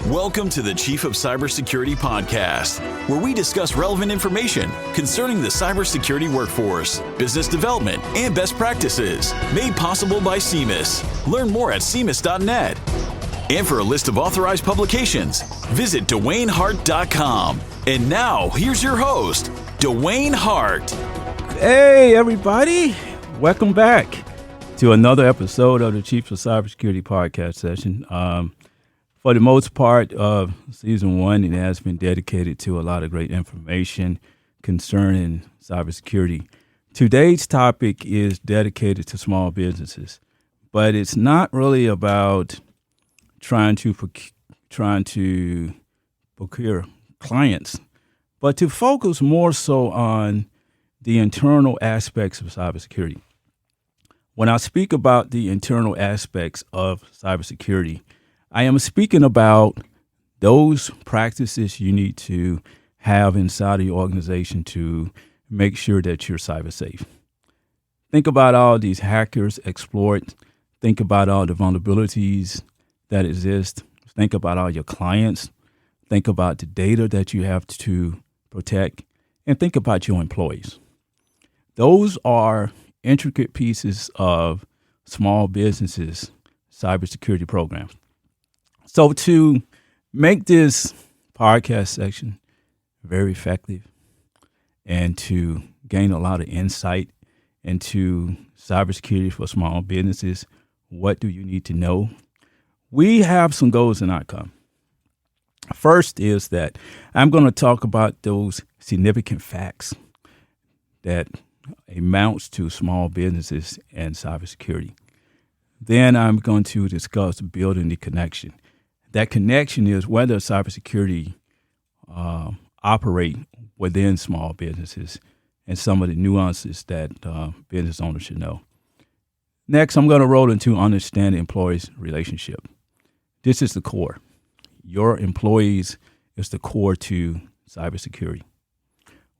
Welcome to the Chief of Cybersecurity podcast, where we discuss relevant information concerning the cybersecurity workforce, business development, and best practices, made possible by CMIS. Learn more at CMIS.net. And for a list of authorized publications, visit DewayneHart.com. And now, here's your host, Dewayne Hart. Hey, everybody. Welcome back to another episode of the Chief of Cybersecurity podcast session. For the most part of season one, it has been dedicated to a lot of great information concerning cybersecurity. Today's topic is dedicated to small businesses, but it's not really about trying to procure clients, but to focus more so on the internal aspects of cybersecurity. When I speak about the internal aspects of cybersecurity, I am speaking about those practices you need to have inside of your organization to make sure that you're cyber safe. Think about all these hackers exploit. Think about all the vulnerabilities that exist. Think about all your clients. Think about the data that you have to protect. And think about your employees. Those are intricate pieces of small businesses' cybersecurity programs. So to make this podcast section very effective and to gain a lot of insight into cybersecurity for small businesses, what do you need to know? We have some goals and outcomes. First is that I'm going to talk about those significant facts that amounts to small businesses and cybersecurity. Then I'm going to discuss building the connection. That connection is whether cybersecurity operate within small businesses and some of the nuances that business owners should know. Next, I'm going to roll into understanding employees' relationship. This is the core. Your employees is the core to cybersecurity.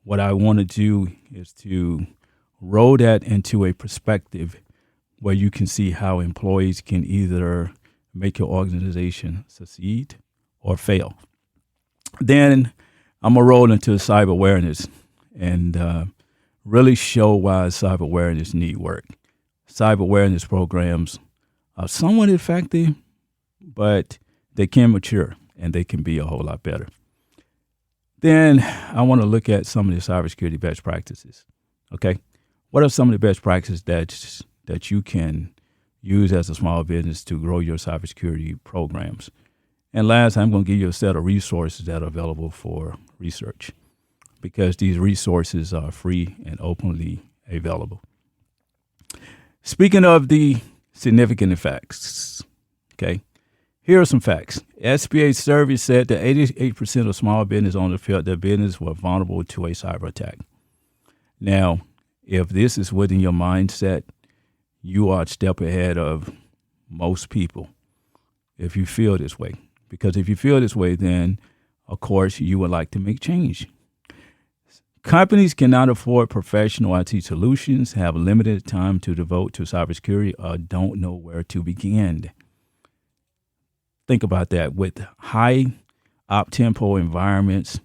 What I want to do is to roll that into a perspective where you can see how employees can either make your organization succeed or fail. Then I'm going to roll into cyber awareness and really show why cyber awareness need work. Cyber awareness programs are somewhat effective, but they can mature and they can be a whole lot better. Then I want to look at some of the cybersecurity best practices. Okay, what are some of the best practices that you can use as a small business to grow your cybersecurity programs? And last, I'm going to give you a set of resources that are available for research because these resources are free and openly available. Speaking of the significant facts, okay, here are some facts. SBA survey said that 88% of small business owners felt their business were vulnerable to a cyber attack. Now, if this is within your mindset, you are a step ahead of most people if you feel this way. Because if you feel this way, then, of course, you would like to make change. Companies cannot afford professional IT solutions, have limited time to devote to cybersecurity, or don't know where to begin. Think about that. With high up-tempo environments,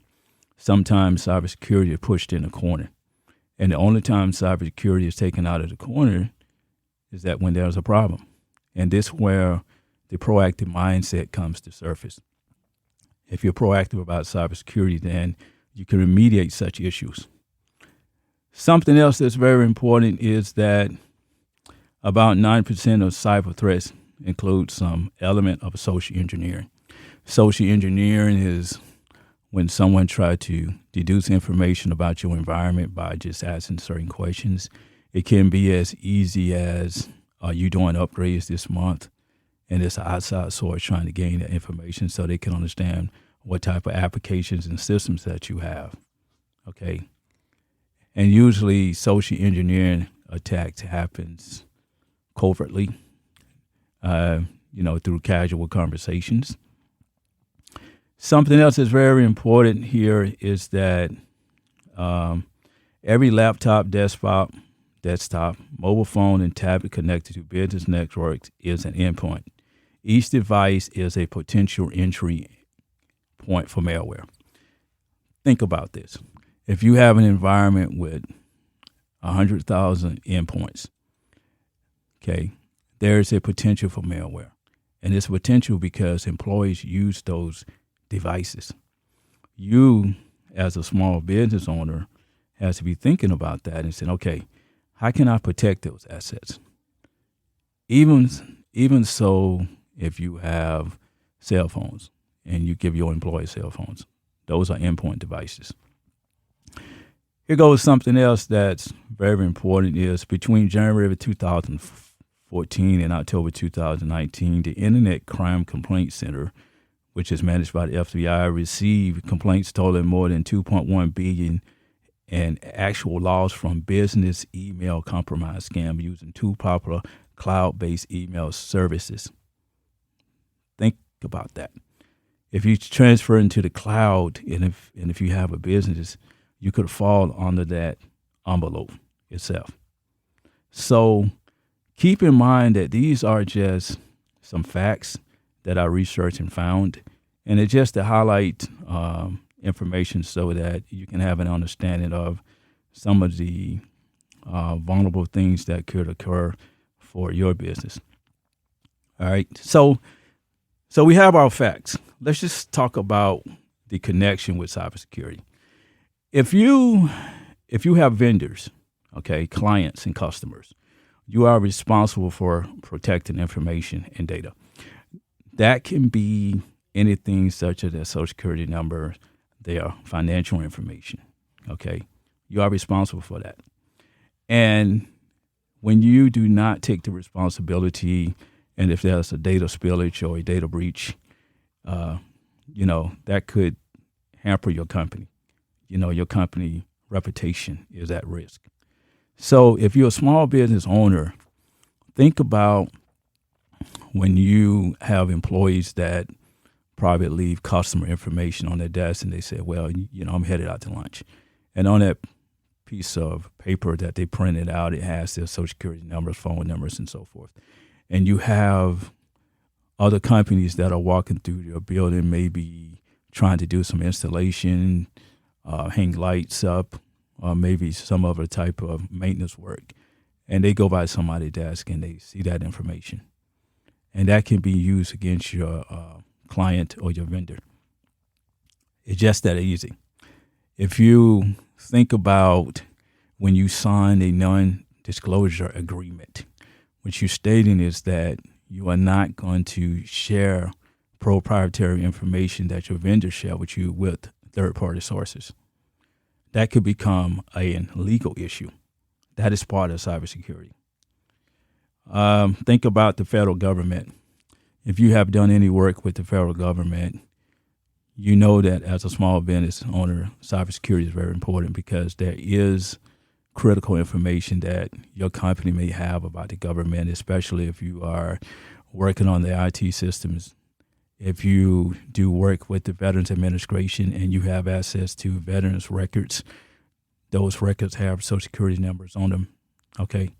sometimes cybersecurity is pushed in a corner. And the only time cybersecurity is taken out of the corner is that when there's a problem. And this is where the proactive mindset comes to surface. If you're proactive about cybersecurity, then you can remediate such issues. Something else that's very important is that about 9% of cyber threats include some element of social engineering. Social engineering is when someone tries to deduce information about your environment by just asking certain questions. It can be as easy as, are you doing upgrades this month? And it's an outside source trying to gain that information so they can understand what type of applications and systems that you have, okay? And usually social engineering attacks happens covertly, through casual conversations. Something else that's very important here is that every laptop, desktop, mobile phone, and tablet connected to business networks is an endpoint. Each device is a potential entry point for malware. Think about this. If you have an environment with 100,000 endpoints, okay, there's a potential for malware. And it's potential because employees use those devices. You, as a small business owner, has to be thinking about that and saying, okay, how can I protect those assets? Even so, if you have cell phones and you give your employees cell phones, those are endpoint devices. Here goes something else that's very important is between January of 2014 and October 2019, the Internet Crime Complaint Center, which is managed by the FBI, received complaints totaling more than 2.1 billion and actual loss from business email compromise scam using two popular cloud-based email services. Think about that. If you transfer into the cloud, and if you have a business, you could fall under that envelope itself. So keep in mind that these are just some facts that I researched and found, and it's just to highlight information so that you can have an understanding of some of the vulnerable things that could occur for your business. All right. So we have our facts. Let's just talk about the connection with cybersecurity. If you have vendors, okay, clients and customers, you are responsible for protecting information and data. That can be anything such as their social security number, their financial information, okay? You are responsible for that. And when you do not take the responsibility, and if there's a data spillage or a data breach, that could hamper your company. Your company reputation is at risk. So if you're a small business owner, think about when you have employees that probably leave customer information on their desk and they say, well, I'm headed out to lunch. And on that piece of paper that they printed out, it has their social security numbers, phone numbers, and so forth. And you have other companies that are walking through your building, maybe trying to do some installation, hang lights up, or maybe some other type of maintenance work. And they go by somebody's desk and they see that information. And that can be used against your client or your vendor. It's just that easy. If you think about when you sign a non-disclosure agreement, what you're stating is that you are not going to share proprietary information that your vendor share with you with third-party sources. That could become a legal issue. That is part of cybersecurity. Think about the federal government. If you have done any work with the federal government, you know that as a small business owner, cybersecurity is very important because there is critical information that your company may have about the government, especially if you are working on the IT systems. If you do work with the Veterans Administration and you have access to veterans records, those records have social security numbers on them, okay?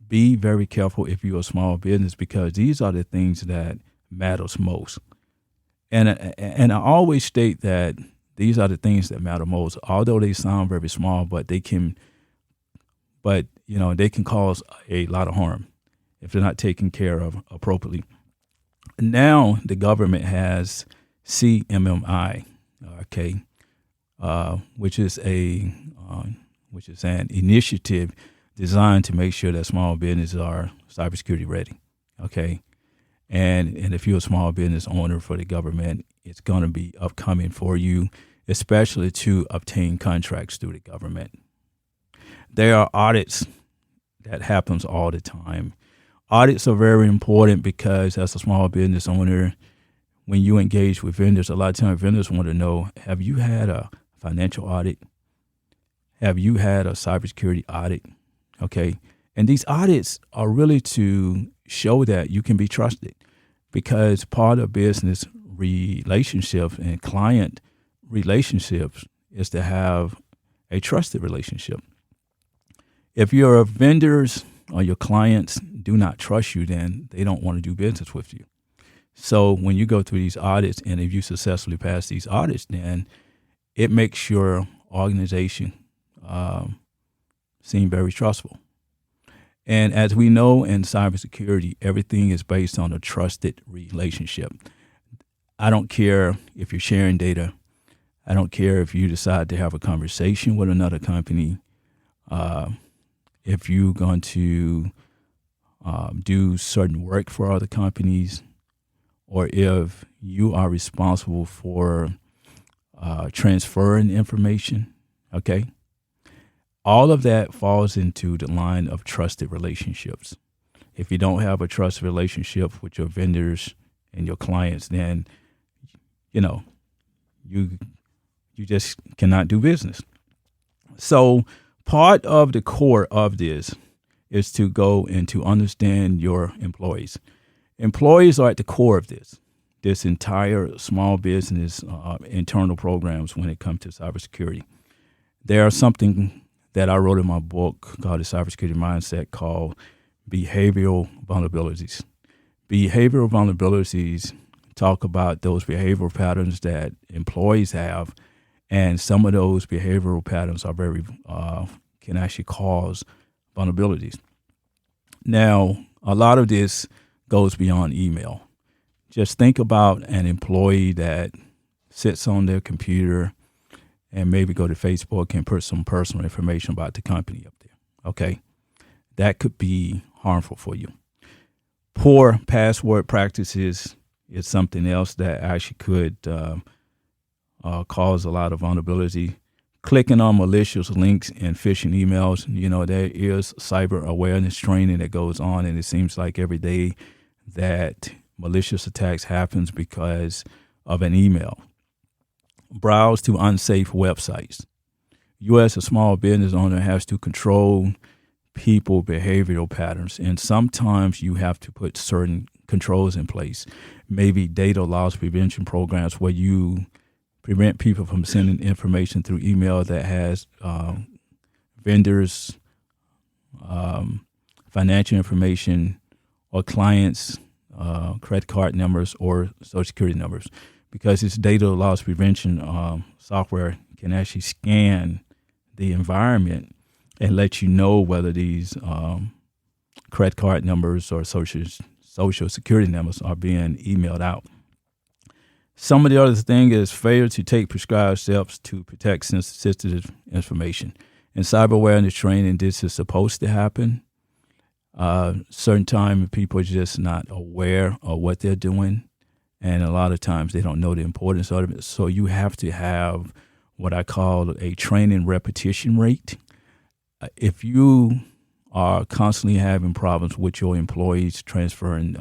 Be very careful if you're a small business because these are the things that matters most. And I always state that these are the things that matter most, although they sound very small, but they can cause a lot of harm if they're not taken care of appropriately. Now the government has CMMI, okay, which is an initiative designed to make sure that small businesses are cybersecurity ready, okay? And if you're a small business owner for the government, it's going to be upcoming for you, especially to obtain contracts through the government. There are audits that happens all the time. Audits are very important because as a small business owner, when you engage with vendors, a lot of times vendors want to know, have you had a financial audit? Have you had a cybersecurity audit? Okay. And these audits are really to show that you can be trusted because part of business relationships and client relationships is to have a trusted relationship. If your vendors or your clients do not trust you, then they don't want to do business with you. So when you go through these audits, and if you successfully pass these audits, then it makes your organization seem very trustable. And as we know in cybersecurity, everything is based on a trusted relationship. I don't care if you're sharing data. I don't care if you decide to have a conversation with another company. If you're going to do certain work for other companies, or if you are responsible for transferring information, okay? All of that falls into the line of trusted relationships. If you don't have a trusted relationship with your vendors and your clients, then, you just cannot do business. So part of the core of this is to go and to understand your employees. Employees are at the core of this entire small business internal programs when it comes to cybersecurity. There's something that I wrote in my book called The Cybersecurity Mindset called Behavioral Vulnerabilities. Behavioral vulnerabilities talk about those behavioral patterns that employees have, and some of those behavioral patterns are can actually cause vulnerabilities. Now, a lot of this goes beyond email. Just think about an employee that sits on their computer and maybe go to Facebook and put some personal information about the company up there, okay? That could be harmful for you. Poor password practices is something else that actually could cause a lot of vulnerability. Clicking on malicious links and phishing emails, there is cyber awareness training that goes on, and it seems like every day that malicious attacks happens because of an email. Browse to unsafe websites. You as a small business owner has to control people behavioral patterns, and sometimes you have to put certain controls in place. Maybe data loss prevention programs where you prevent people from sending information through email that has vendors, financial information, or clients' credit card numbers or social security numbers, because this data loss prevention software can actually scan the environment and let you know whether these credit card numbers or social security numbers are being emailed out. Some of the other thing is failure to take prescribed steps to protect sensitive information. In cyber awareness training, this is supposed to happen. Certain time people are just not aware of what they're doing, and a lot of times they don't know the importance of it. So you have to have what I call a training repetition rate. If you are constantly having problems with your employees transferring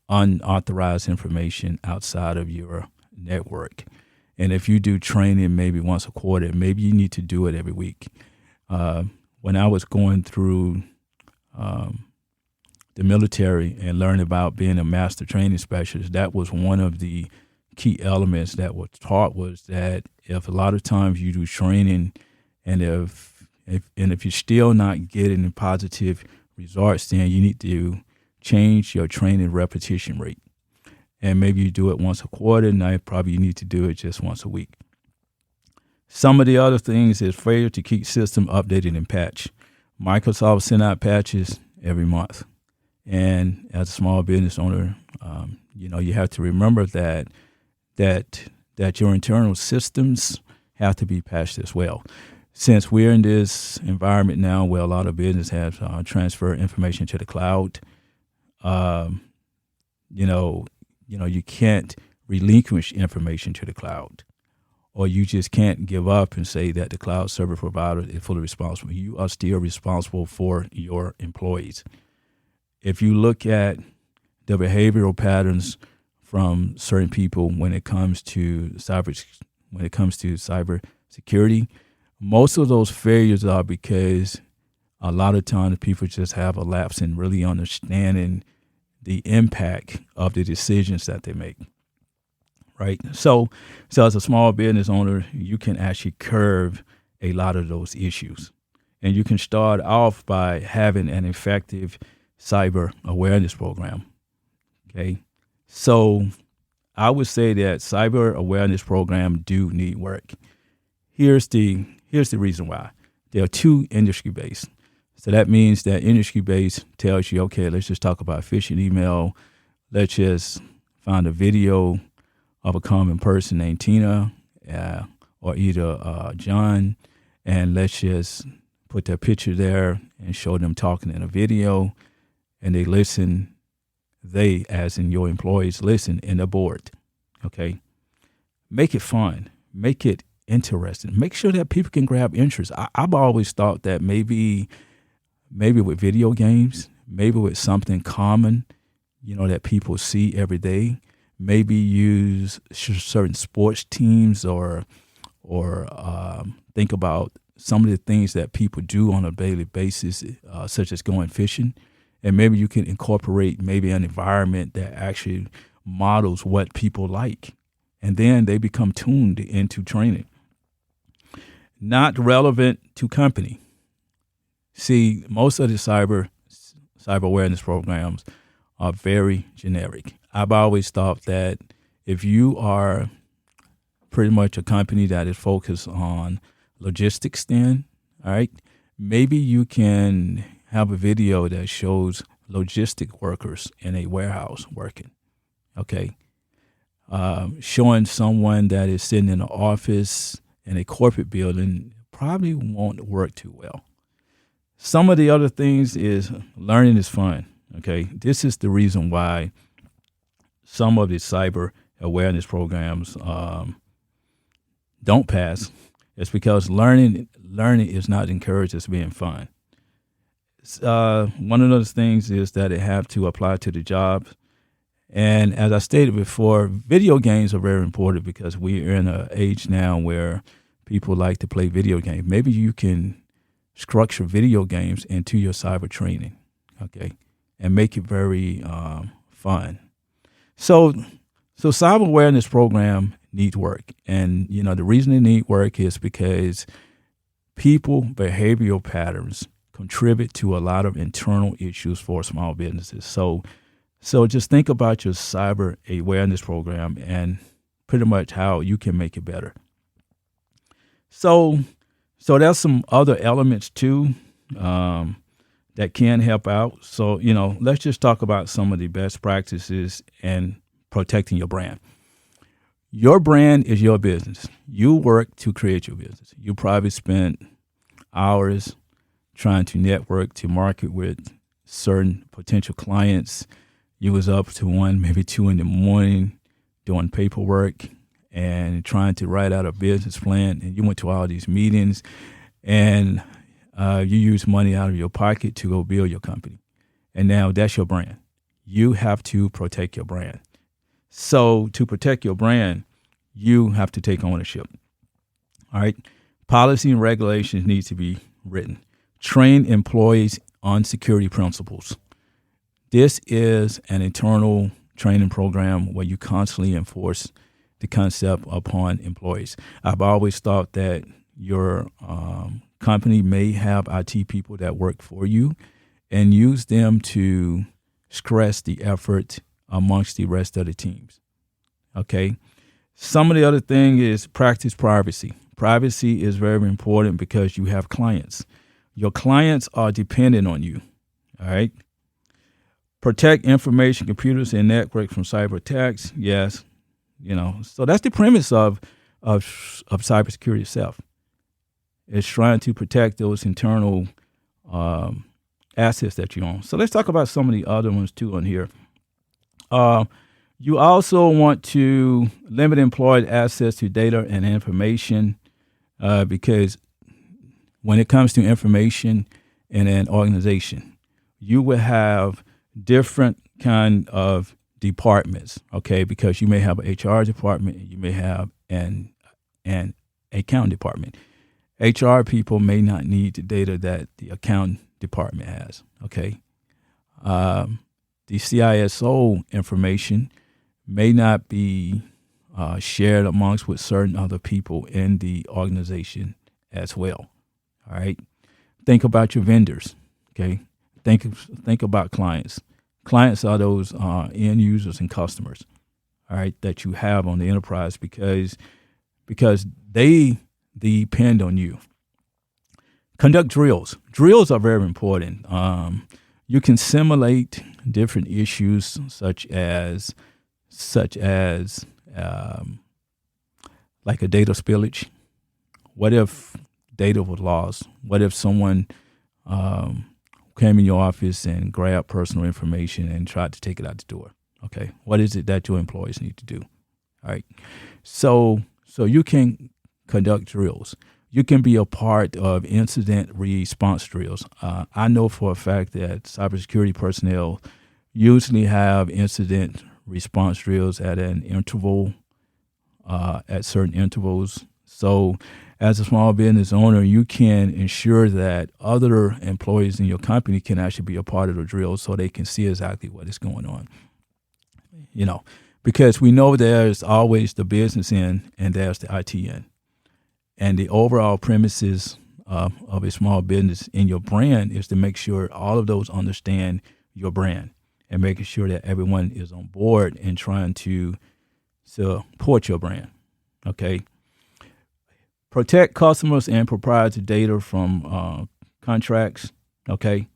unauthorized information outside of your network, and if you do training maybe once a quarter, maybe you need to do it every week. When I was going through the military and learning about being a master training specialist, that was one of the key elements that was taught, was that if a lot of times you do training, and if you're still not getting positive results, then you need to change your training repetition rate. And maybe you do it once a quarter, now probably you need to do it just once a week. Some of the other things is failure to keep system updated and patch. Microsoft send out patches every month. And as a small business owner, you have to remember that your internal systems have to be patched as well. Since we're in this environment now where a lot of business has transferred information to the cloud, you can't relinquish information to the cloud, or you just can't give up and say that the cloud service provider is fully responsible. You are still responsible for your employees. If you look at the behavioral patterns from certain people when it comes to cybersecurity, most of those failures are because a lot of times people just have a lapse in really understanding the impact of the decisions that they make, right? So as a small business owner, you can actually curb a lot of those issues. And you can start off by having an effective cyber awareness program, okay? So I would say that cyber awareness program do need work. Here's the reason why. They are too industry based. So that means that industry based tells you, okay, let's just talk about phishing email. Let's just find a video of a common person named Tina or either John, and let's just put their picture there and show them talking in a video, and they listen. They, as in your employees, listen and they're bored. Okay, make it fun, make it interesting, make sure that people can grab interest. I've always thought that maybe with video games, maybe with something common, that people see every day. Maybe use certain sports teams or think about some of the things that people do on a daily basis, such as going fishing. And maybe you can incorporate maybe an environment that actually models what people like. And then they become tuned into training. Not relevant to company. See, most of the cyber awareness programs are very generic. I've always thought that if you are pretty much a company that is focused on logistics, then, all right, maybe you can have a video that shows logistic workers in a warehouse working, okay? Showing someone that is sitting in an office in a corporate building probably won't work too well. Some of the other things is learning is fun, okay? This is the reason why some of the cyber awareness programs don't pass. It's because learning is not encouraged as being fun. One of those things is that it have to apply to the job. And as I stated before, video games are very important because we're in an age now where people like to play video games. Maybe you can structure video games into your cyber training, okay, and make it very fun. So cyber awareness program need work. And, the reason they need work is because people behavioral patterns contribute to a lot of internal issues for small businesses. So just think about your cyber awareness program and pretty much how you can make it better. So there's some other elements too that can help out. So, let's just talk about some of the best practices in protecting your brand. Your brand is your business. You work to create your business. You probably spent hours trying to network, to market with certain potential clients. You was up to 1, maybe 2 in the morning doing paperwork and trying to write out a business plan. And you went to all these meetings and you used money out of your pocket to go build your company. And now that's your brand. You have to protect your brand. So to protect your brand, you have to take ownership. All right. Policy and regulations need to be written. Train employees on security principles. This is an internal training program where you constantly enforce the concept upon employees. I've always thought that your company may have IT people that work for you and use them to stress the effort amongst the rest of the teams. Okay. Some of the other thing is practice privacy. Privacy is very important because you have clients. Your clients are dependent on you. All right. Protect information, computers, and networks from cyber attacks. Yes. So that's the premise of cybersecurity itself. It's trying to protect those internal assets that you own. So let's talk about some of the other ones too on here. You also want to limit employee access to data and information because when it comes to information in an organization, you will have different kind of departments, okay? Because you may have an HR department and you may have an account department. HR people may not need the data that the account department has, okay? The CISO information may not be shared amongst with certain other people in the organization as well, all right? Think about your vendors, okay? Think about clients. Clients are those end users and customers, all right, that you have on the enterprise because they depend on you. Conduct drills. Drills are very important. You can simulate different issues such as like a data spillage. What if data was lost? What if someone came in your office and grabbed personal information and tried to take it out the door? Okay, what is it that your employees need to do? All right, so you can conduct drills. You can be a part of incident response drills. I know for a fact that cybersecurity personnel usually have incident response drills at an interval, at certain intervals. So as a small business owner, you can ensure that other employees in your company can actually be a part of the drill so they can see exactly what is going on. Because we know there's always the business end and there's the IT end. And the overall premises of a small business in your brand is to make sure all of those understand your brand and making sure that everyone is on board and trying to support your brand. Okay. Protect customers and proprietary data from contracts. Okay.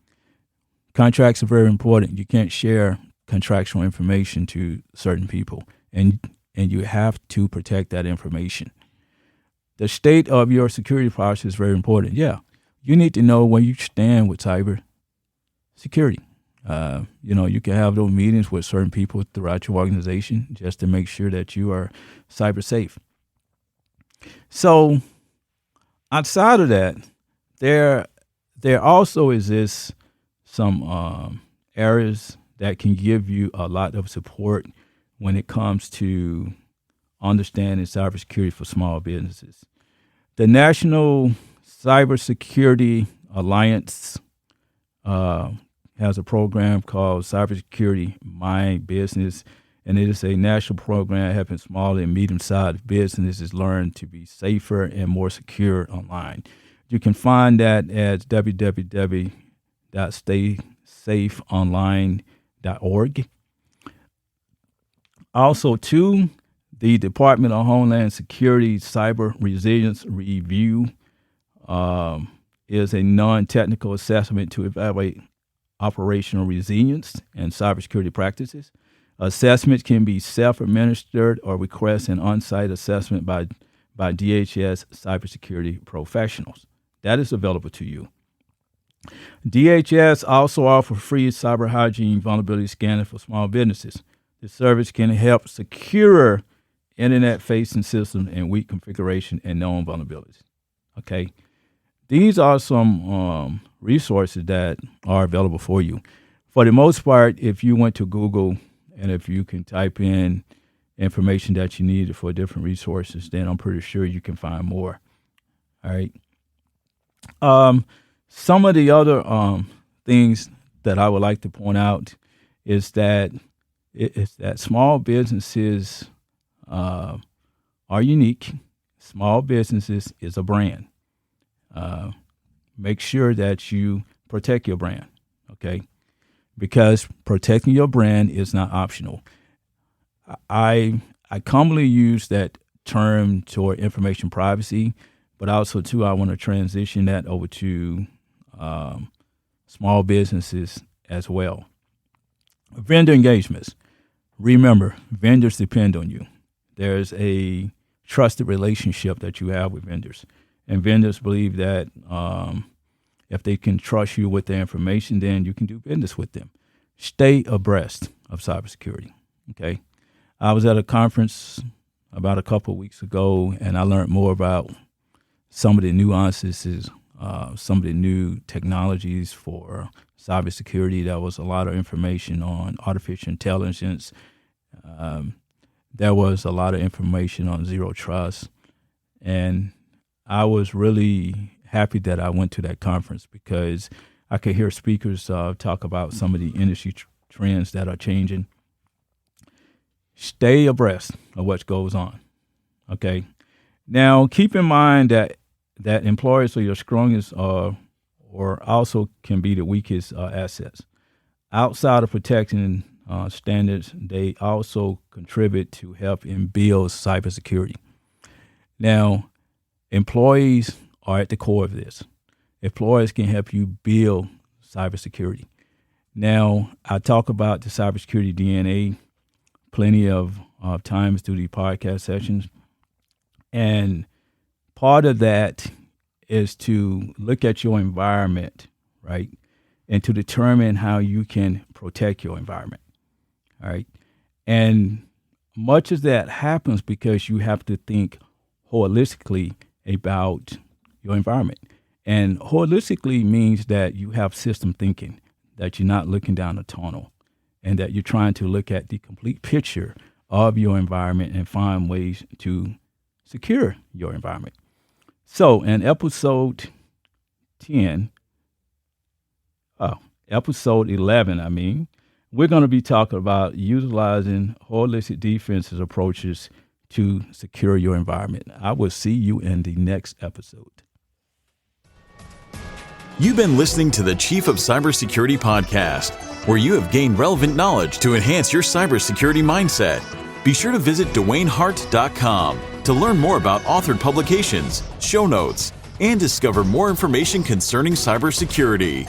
Contracts are very important. You can't share contractual information to certain people, and you have to protect that information. The state of your security posture is very important. Yeah, you need to know where you stand with cyber security. You can have those meetings with certain people throughout your organization just to make sure that you are cyber safe. So outside of that, there also exists some areas that can give you a lot of support when it comes to understanding cybersecurity for small businesses. The National Cybersecurity Alliance has a program called Cybersecurity My Business, and it is a national program helping small and medium-sized businesses learn to be safer and more secure online. You can find that at www.staysafeonline.org. Also, too, the Department of Homeland Security Cyber Resilience Review is a non-technical assessment to evaluate operational resilience and cybersecurity practices. Assessments can be self-administered or request an on-site assessment by DHS cybersecurity professionals. That is available to you. DHS also offers free cyber hygiene vulnerability scanning for small businesses. The service can help secure internet-facing systems and weak configuration and known vulnerabilities. Okay, these are some resources that are available for you. For the most part, if you went to Google and if you can type in information that you need for different resources, then I'm pretty sure you can find more. All right. Some of the other things that I would like to point out is that small businesses are unique. Small businesses is a brand. Make sure that you protect your brand, okay? Because protecting your brand is not optional. I commonly use that term toward information privacy, but also, too, I want to transition that over to small businesses as well. Vendor engagements. Remember, vendors depend on you. There's a trusted relationship that you have with vendors. And vendors believe that if they can trust you with their information, then you can do business with them. Stay abreast of cybersecurity, okay? I was at a conference about a couple of weeks ago, and I learned more about some of the nuances, some of the new technologies for cybersecurity. There was a lot of information on artificial intelligence. There was a lot of information on zero trust. And I was really happy that I went to that conference because I could hear speakers talk about some of the industry trends that are changing. Stay abreast of what goes on, okay? Now, keep in mind that employees are your strongest or also can be the weakest assets. outside of protecting standards, they also contribute to help and build cybersecurity. Now, employees are at the core of this. Employees can help you build cybersecurity. Now, I talk about the cybersecurity DNA plenty of times through the podcast sessions. And part of that is to look at your environment, right? And to determine how you can protect your environment, all right? And much of that happens because you have to think holistically about your environment. And holistically means that you have system thinking, that you're not looking down a tunnel, and that you're trying to look at the complete picture of your environment and find ways to secure your environment. So in episode 11, we're going to be talking about utilizing holistic defensive approaches to secure your environment. I will see you in the next episode. You've been listening to the Chief of Cybersecurity podcast, where you have gained relevant knowledge to enhance your cybersecurity mindset. Be sure to visit DewayneHart.com to learn more about authored publications, show notes, and discover more information concerning cybersecurity.